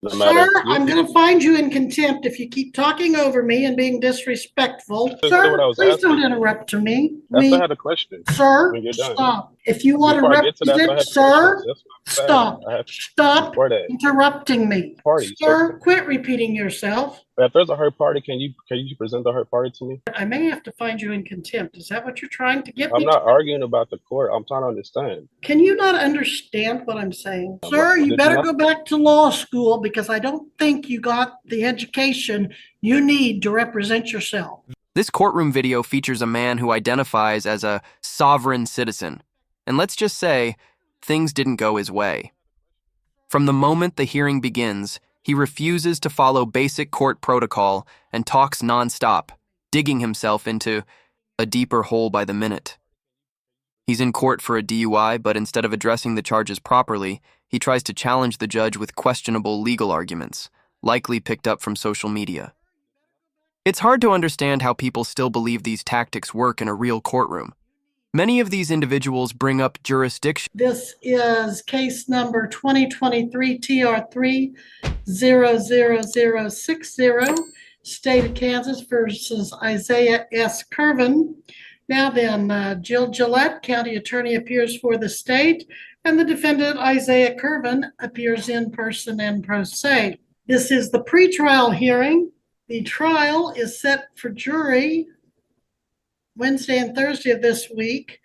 No Sir, matter I'm you going to find you in contempt if you keep talking over me and being disrespectful. understood what Sir, I was please don't asking. interrupt me. That's why I had a question Sir, when you're done. stop. If you want to Before I get to that, I represent, had questions. sir, That's what I'm saying. stop. I had Stop before that interrupting me. party. So Sir, quit repeating yourself. if there's a hurt party, can you present the hurt party to me? I may have to find you in contempt. Is that what you're trying to get I'm me to? not arguing about the court. I'm trying to understand. Can you not understand what I'm saying? What Sir, you did you better not? go back to law school because I don't think you got the education you need to represent yourself. This courtroom video features a man who identifies as a sovereign citizen. And let's just say, things didn't go his way. From the moment the hearing begins, he refuses to follow basic court protocol and talks nonstop, digging himself into a deeper hole by the minute. He's in court for a DUI, but instead of addressing the charges properly, he tries to challenge the judge with questionable legal arguments, likely picked up from social media. It's hard to understand how people still believe these tactics work in a real courtroom. Many of these individuals bring up jurisdiction. This is case number 2023 TR3 00060, State of Kansas versus Isaiah S. Curvin. Now then, Jill Gillette, County Attorney, appears for the state, and the defendant, Isaiah Curvin, appears in person and pro se. This is the pretrial hearing. The trial is set for jury Wednesday and Thursday of this week,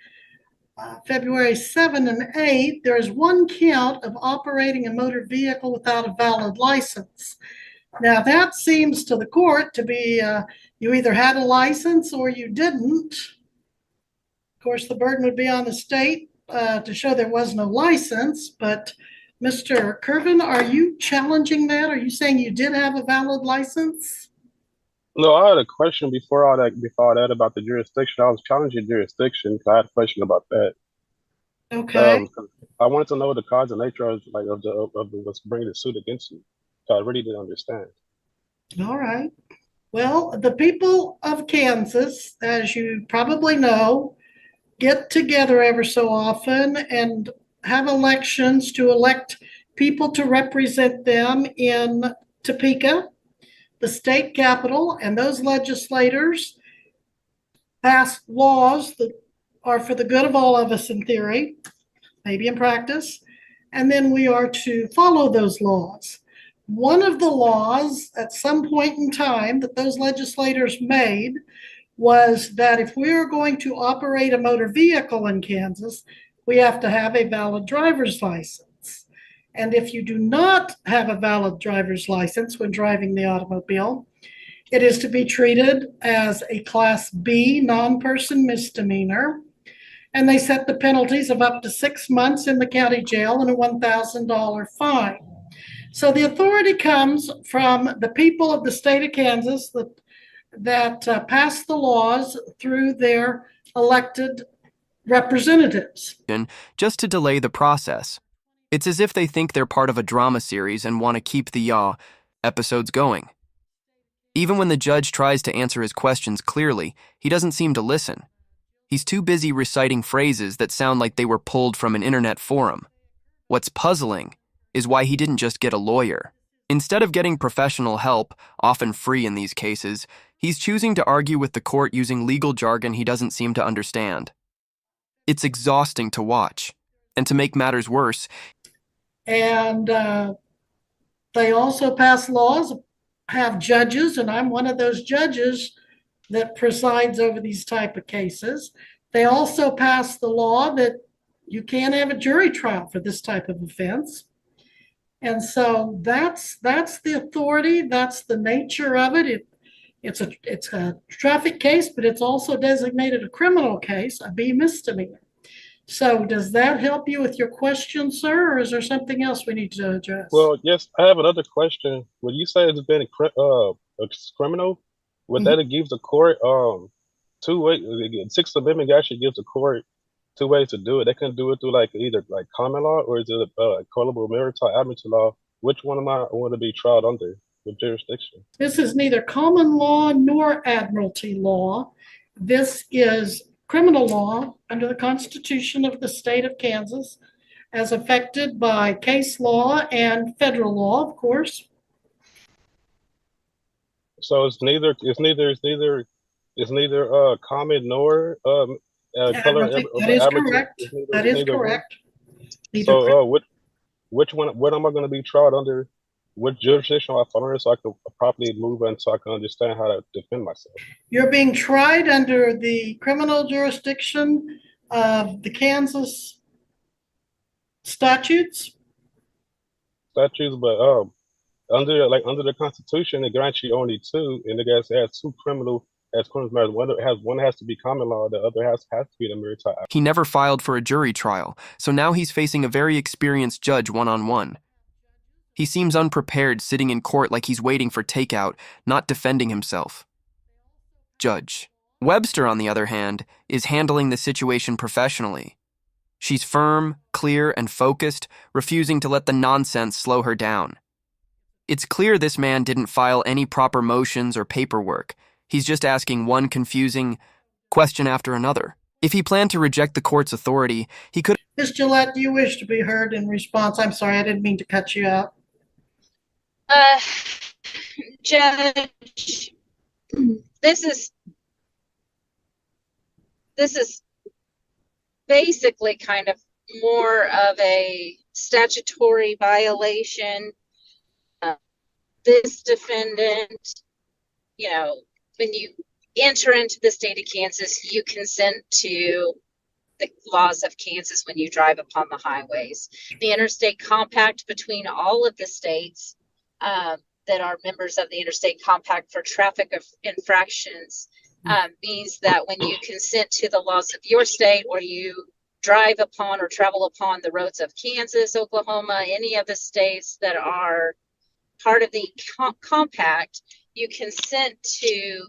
February 7 and 8. There is one count of operating a motor vehicle without a valid license. Now, that seems to the court to be you either had a license or you didn't. Of course, the burden would be on the state to show there was no license, but Mr. Curvin, are you challenging that? Are you saying you did have a valid license? No, I had a question before that about the jurisdiction. I was challenging jurisdiction because I had a question about that. Okay. 'Cause I wanted to know the cause and nature of what's bringing the suit against you. So I really didn't understand. All right. Well, the people of Kansas, as you probably know, get together ever so often and have elections to elect people to represent them in Topeka, the state capital, and those legislators pass laws that are for the good of all of us in theory, maybe in practice, and then we are to follow those laws. One of the laws at some point in time that those legislators made was that if we are going to operate a motor vehicle in Kansas, we have to have a valid driver's license. And if you do not have a valid driver's license when driving the automobile, it is to be treated as a Class B non-person misdemeanor. And they set the penalties of up to 6 months in the county jail and a $1,000 fine. So the authority comes from the people of the state of Kansas that pass the laws through their elected representatives. Just to delay the process. It's as if they think they're part of a drama series and want to keep the episodes going. Even when the judge tries to answer his questions clearly, he doesn't seem to listen. He's too busy reciting phrases that sound like they were pulled from an internet forum. What's puzzling is why he didn't just get a lawyer. Instead of getting professional help, often free in these cases, he's choosing to argue with the court using legal jargon he doesn't seem to understand. It's exhausting to watch. And to make matters worse, And they also pass laws, have judges, and I'm one of those judges that presides over these type of cases. They also pass the law that you can't have a jury trial for this type of offense. And so that's the authority, that's the nature of it. It's a traffic case, but it's also designated a criminal case, a B misdemeanor. So does that help you with your question, sir, or is there something else we need to address? Well, yes, I have another question. When you say it's been a criminal, would that it gives the court two ways? Sixth Amendment actually gives the court two ways to do it. They can do it through like either like common law or is it colorable maritime admiralty law? Which one am I want to be tried under? With jurisdiction? This is neither common law nor admiralty law. This is criminal law under the Constitution of the state of Kansas. as affected by case law and federal law, of course. So it's neither common nor I color don't think of that is aberration. correct. It's neither That it's is neither one. correct. Neither. So which one? What am I going to be tried under? What jurisdiction I fall under, so I can properly move and so I can understand how to defend myself. You're being tried under the criminal jurisdiction of the Kansas statutes. Statutes, but under the Constitution, it grants you only two, and it has two criminal matters. One has to be common law, the other has to be the maritime. He never filed for a jury trial, so now he's facing a very experienced judge one-on-one. He seems unprepared, sitting in court like he's waiting for takeout, not defending himself. Judge Webster, on the other hand, is handling the situation professionally. She's firm, clear, and focused, refusing to let the nonsense slow her down. It's clear this man didn't file any proper motions or paperwork. He's just asking one confusing question after another. If he planned to reject the court's authority, he could. Ms. Gillette, do you wish to be heard in response? I'm sorry, I didn't mean to cut you out. Judge, this is basically kind of more of a statutory violation. This defendant, when you enter into the state of Kansas, you consent to the laws of Kansas when you drive upon the highways. The interstate compact between all of the states that are members of the interstate compact for traffic infractions means that when you consent to the laws of your state, or you drive upon or travel upon the roads of Kansas, Oklahoma, any of the states that are part of the compact, you consent to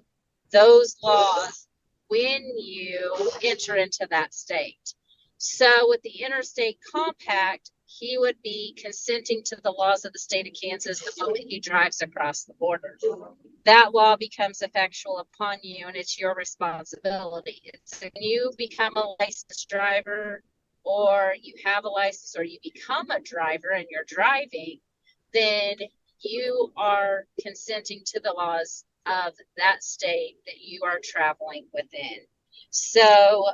those laws when you enter into that state. So with the interstate compact, he would be consenting to the laws of the state of Kansas the moment he drives across the border. That law becomes effectual upon you, and it's your responsibility. It's when you become a licensed driver, or you have a license, or you become a driver and you're driving, then you are consenting to the laws of that state that you are traveling within. So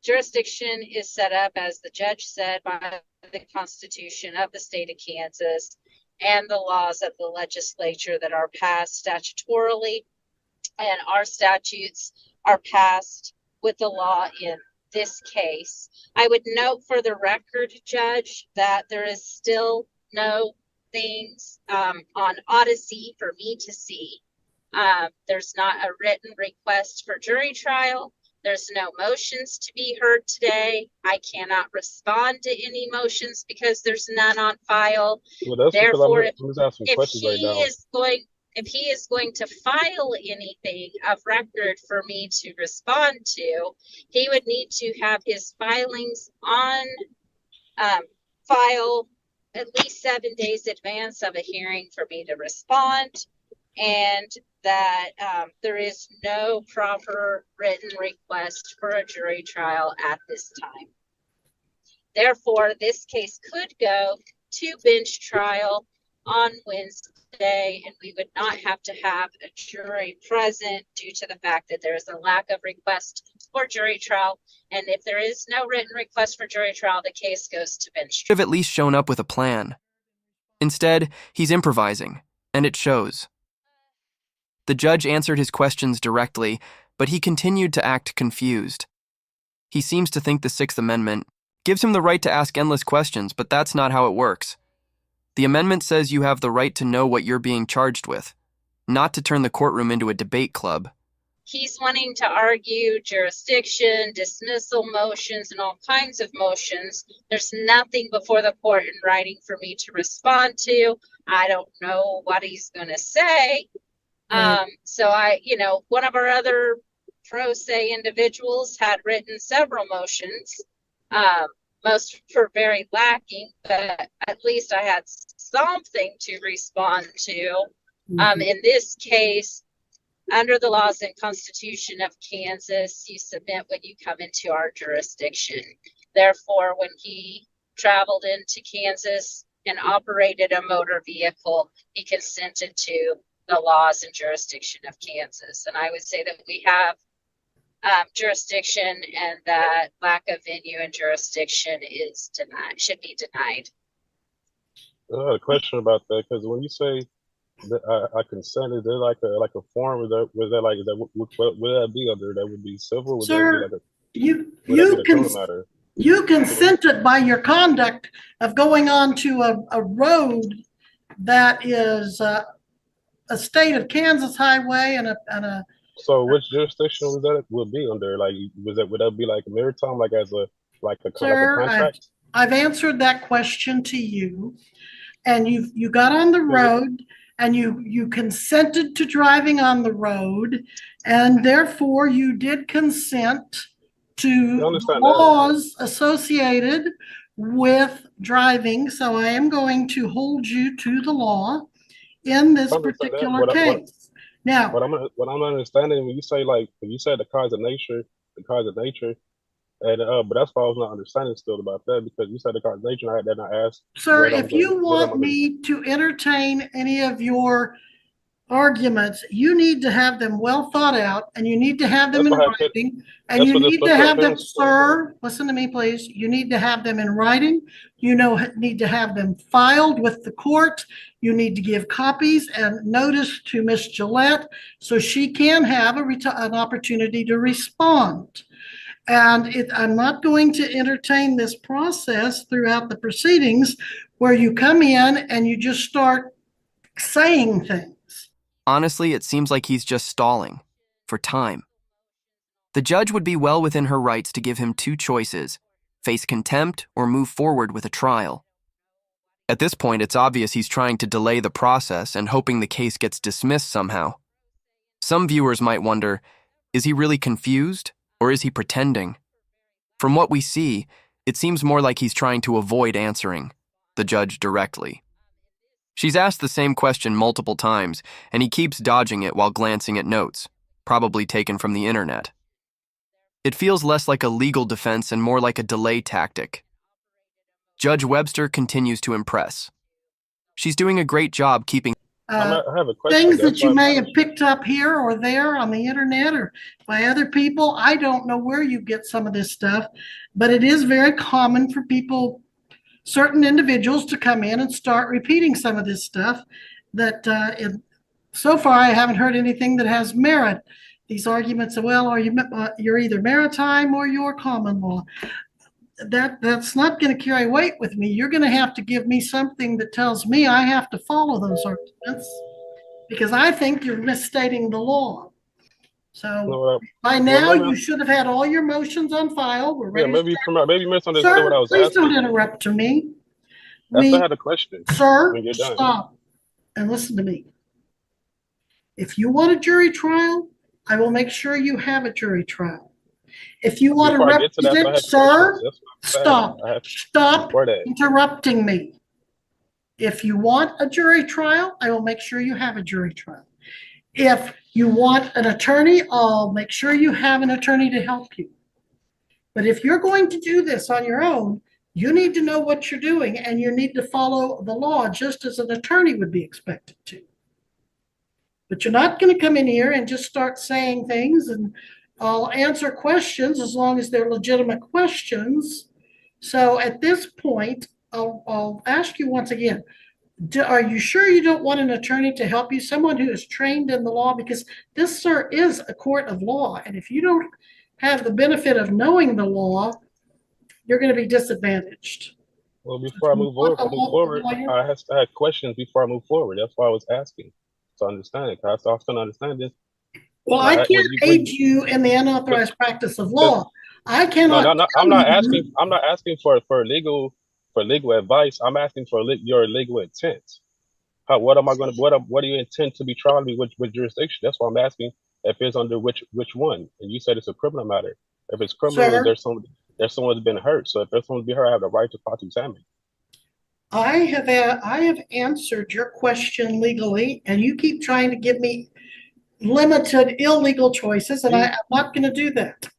jurisdiction is set up, as the judge said, by the Constitution of the state of Kansas and the laws of the legislature that are passed statutorily. And our statutes are passed with the law in this case. I would note for the record, Judge, that there is still no things on Odyssey for me to see. There's not a written request for jury trial. There's no motions to be heard today. I cannot respond to any motions because there's none on file. Well, that's Therefore, because I'm just asking questions right now. if he is going to file anything of record for me to respond to, he would need to have his filings on file at least 7 days advance of a hearing for me to respond, and that there is no proper written request for a jury trial at this time. Therefore, this case could go to bench trial on Wednesday, and we would not have to have a jury present due to the fact that there is a lack of request for jury trial. And if there is no written request for jury trial, the case goes to bench trial. Have at least shown up with a plan. Instead, he's improvising, and it shows. The judge answered his questions directly, but he continued to act confused. He seems to think the Sixth Amendment gives him the right to ask endless questions, but that's not how it works. The amendment says you have the right to know what you're being charged with, not to turn the courtroom into a debate club. He's wanting to argue jurisdiction, dismissal motions, and all kinds of motions. There's nothing before the court in writing for me to respond to. I don't know what he's going to say. So one of our other pro se individuals had written several motions. Most were very lacking, but at least I had something to respond to. In this case, under the laws and Constitution of Kansas, you submit when you come into our jurisdiction. Therefore, when he traveled into Kansas and operated a motor vehicle, he consented to the laws and jurisdiction of Kansas. And I would say that we have jurisdiction, and that lack of venue and jurisdiction is denied, should be denied. I had a question about that because when you say that I consent, is there like a form? Was that like is that what would that be under? That would be civil. Would that be Sir, like a you would that be you the can criminal matter? you consented by your conduct of going onto a road that is a state of Kansas highway and a So which jurisdiction was that would be under? Like would that be like maritime, like as a like a sir, contract? I've answered that question to you, and you got on the road and you consented to driving on the road, and therefore you did consent I to the understand that. laws associated with driving. So I am going to hold you to the law in I this understand that. particular case. Now, What I'm understanding when you say like when you said the cause of nature, and but that's why I was not understanding still about that because you said the cause of nature, and I then I asked sir, if you what am want I going to me to entertain any of your arguments, you need to have them well thought out, and you need to have them That's in what I put. writing, and That's you what this need to special have them, appearance is for. sir, listen to me, please. You need to have them in writing. You know, need to have them filed with the court. You need to give copies and notice to Miss Gillette so she can have an opportunity to respond. And I'm not going to entertain this process throughout the proceedings where you come in and you just start saying things. Honestly, it seems like he's just stalling for time. The judge would be well within her rights to give him two choices: face contempt or move forward with a trial. At this point, it's obvious he's trying to delay the process and hoping the case gets dismissed somehow. Some viewers might wonder, is he really confused or is he pretending? From what we see, it seems more like he's trying to avoid answering the judge directly. She's asked the same question multiple times, and he keeps dodging it while glancing at notes, probably taken from the internet. It feels less like a legal defense and more like a delay tactic. Judge Webster continues to impress. She's doing a great job keeping Uh, I have a question. things That's that you why may have picked up here or there on the internet or by other people. I don't know where you get some of this stuff, but it is very common for people, certain individuals, to come in and start repeating some of this stuff that so far I haven't heard anything that has merit. These arguments of, well, you're either maritime or you're common law. That's not going to carry weight with me. You're going to have to give me something that tells me I have to follow those arguments, because I think you're misstating the law. So by now, you should have had all your motions on file. We're yeah, ready to maybe you misunderstood what Sir, I was please don't asking. interrupt to me. I still had a question Sir, when you're done. stop and listen to me. If you want a jury trial, I will make sure you have a jury trial. If you want to Before I get to that, I represent, have sir, questions. That's what I'm saying. stop. Stop Before that. interrupting me. If you want a jury trial, I will make sure you have a jury trial. If you want an attorney, I'll make sure you have an attorney to help you. But if you're going to do this on your own, you need to know what you're doing, and you need to follow the law just as an attorney would be expected to. But you're not going to come in here and just start saying things, and I'll answer questions as long as they're legitimate questions. So at this point, I'll ask you once again, are you sure you don't want an attorney to help you, someone who is trained in the law? Because this, sir, is a court of law. And if you don't have the benefit of knowing the law, you're going to be disadvantaged. Well, before I move forward, I had questions before I move forward. That's why I was asking to understand it. I still understand this. Well, I can't aid you in the unauthorized practice of law. I cannot. No, I'm not asking. I'm not asking for legal advice. I'm asking for your legal intent. What am I going to? What do you intend to be trying me with jurisdiction? That's why I'm asking if it's under which one. And you said it's a criminal matter. If it's criminal, Sir, there's someone's been hurt. So if there's someone's been hurt, I have the right to cross-examine. I have answered your question legally, and you keep trying to give me limited illegal choices, and I'm not going to do that.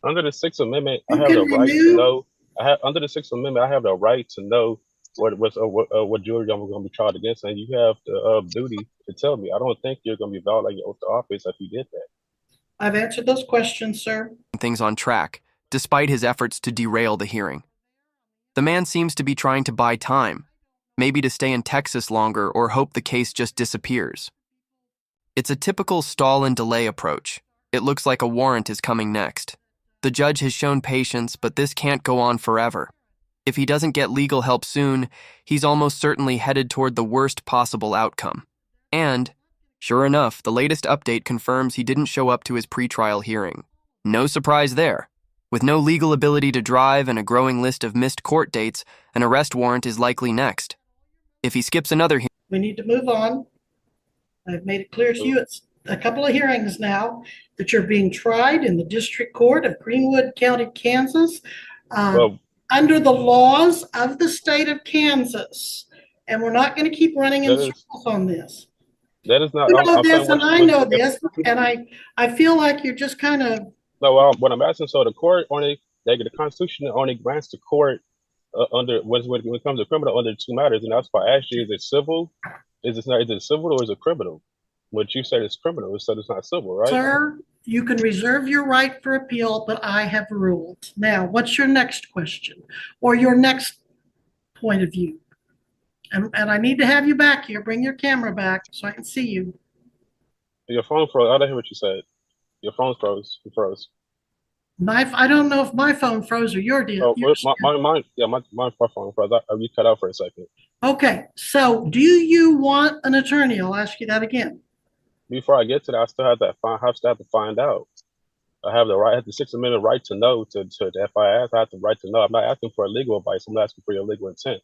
Under the Sixth Amendment, I have the right to know. I have under the Sixth Amendment, I have the right to know what jury I'm going to be tried against, and you have the duty to tell me. I don't think you're going to be violating your oath to office if you did that. I've answered those questions, sir. Things on track, despite his efforts to derail the hearing. The man seems to be trying to buy time, maybe to stay in Texas longer or hope the case just disappears. It's a typical stall and delay approach. It looks like a warrant is coming next. The judge has shown patience, but this can't go on forever. If he doesn't get legal help soon, he's almost certainly headed toward the worst possible outcome. And, sure enough, the latest update confirms he didn't show up to his pretrial hearing. No surprise there. With no legal ability to drive and a growing list of missed court dates, an arrest warrant is likely next. If he skips another hearing, We need to move on. I've made it clear to you, it's a couple of hearings now that you're being tried in the District Court of Greenwood County, Kansas, Well, under the laws of the state of Kansas. And we're not going to keep running in that is circles on this. that is not. You know I'm this, saying and I know this, and I feel like you're just kind of. no. What I'm asking, so the court only the Constitution only grants the court under when it comes to criminal under two matters, and that's why I asked you: is it civil? Is it civil or is it criminal? What you said is criminal, so it's not civil, right? Sir, you can reserve your right for appeal, but I have ruled. Now, what's your next question or your next point of view? And I need to have you back here. Bring your camera back so I can see you. Your phone froze. I didn't hear what you said. Your phone froze. It froze. I don't know if my phone froze or your did. Oh, Yours did. my phone froze. You cut out for a second. Okay, so do you want an attorney? I'll ask you that again. Before I get to that, I still have to find out. I have the 6 minute right to know to if I ask, I have the right to know. I'm not asking for legal advice. I'm asking for your legal intent.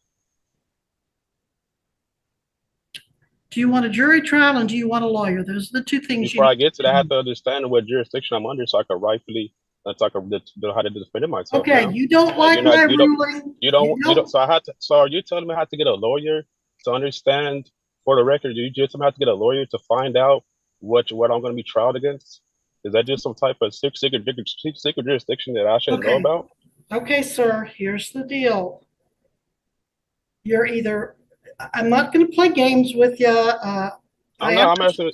Do you want a jury trial and do you want a lawyer? Those are the two things Before you I get to that, I have need. to understand what jurisdiction I'm under so I can rightfully, so I can know how to defend myself. Okay, Now. you don't like my ruling. You don't. So So are you telling me I have to get a lawyer to understand? For the record, you just have to get a lawyer to find out what I'm going to be tried against? Is that just some type of secret jurisdiction that I shouldn't know Okay. about? Okay, sir, here's the deal. You're either, I'm not going to play games with you. I'm not. I'm asking.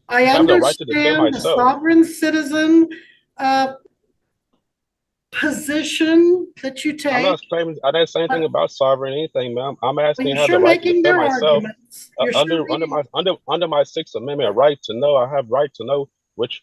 I have the right to defend understand the myself. sovereign citizen position that you take. I'm not claiming. I didn't say anything about sovereign anything, ma'am. I'm Well, asking you're have the sure right to making defend their myself arguments. You're sure under my Sixth Amendment right to know. I have right to know which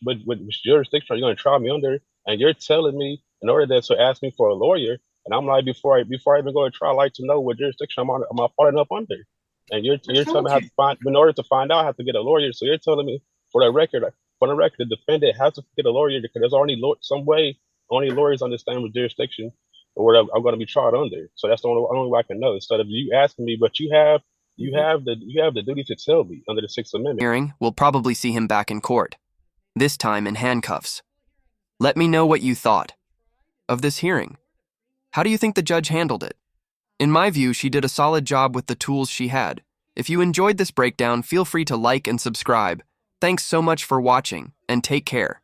jurisdiction are you going to try me under, and you're telling me in order to ask me for a lawyer, and I'm like before I even go to trial, I like to know what jurisdiction I'm falling up under, and you're telling me I have to find in order to find out I have to get a lawyer. So you're telling me for the record, the defendant has to get a lawyer because there's only some way only lawyers understand what jurisdiction or what I'm going to be tried under. So that's the only way I can know. Instead of you asking me, but you have the duty to tell me under the Sixth Amendment. hearing, we'll probably see him back in court, this time in handcuffs. Let me know what you thought of this hearing. How do you think the judge handled it? In my view, she did a solid job with the tools she had. If you enjoyed this breakdown, feel free to like and subscribe. Thanks so much for watching, and take care.